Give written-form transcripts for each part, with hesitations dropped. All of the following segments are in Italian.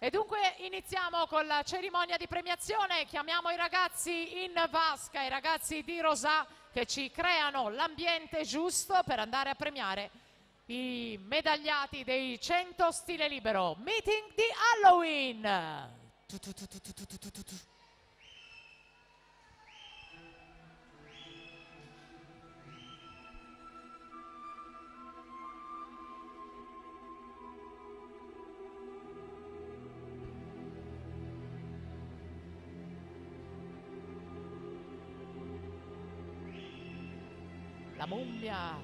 E dunque iniziamo con la cerimonia di premiazione. Chiamiamo i ragazzi in vasca, i ragazzi di Rosà che ci creano l'ambiente giusto per andare a premiare i medagliati dei 100 stile libero. Meeting di Halloween. La mummia.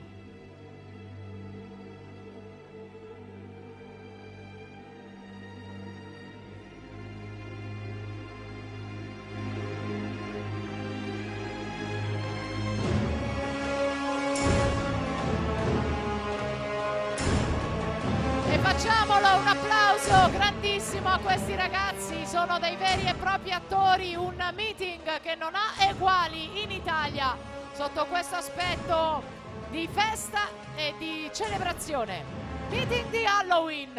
E facciamolo un applauso grandissimo a questi ragazzi, sono dei veri e propri attori, un meeting che non ha eguali in Italia sotto questo aspetto di festa e di celebrazione. Meeting di Halloween.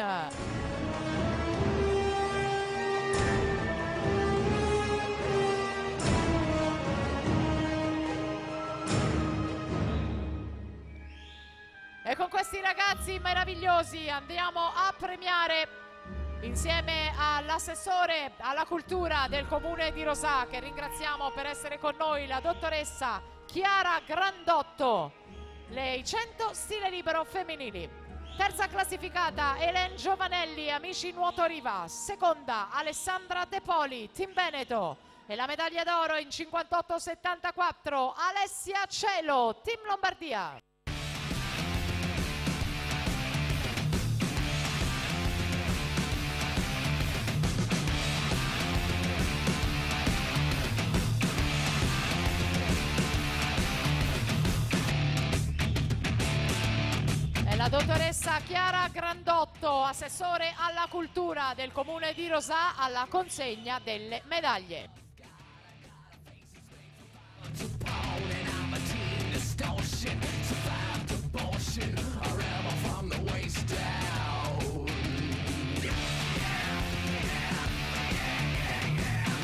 E con questi ragazzi meravigliosi andiamo a premiare insieme all'assessore alla cultura del comune di Rosà, che ringraziamo per essere con noi, la dottoressa Chiara Grandotto, lei 100 stile libero femminili. Terza classificata Elen Giovanelli, Amici Nuoto Riva. Seconda Alessandra De Poli, Team Veneto. E la medaglia d'oro in 58-74 Alessia Cielo, Team Lombardia. La dottoressa Chiara Grandotto, assessore alla cultura del comune di Rosà, alla consegna delle medaglie.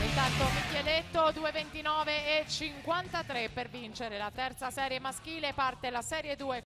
Intanto Micheletto 2:29:53 per vincere la terza serie maschile, parte la serie 2.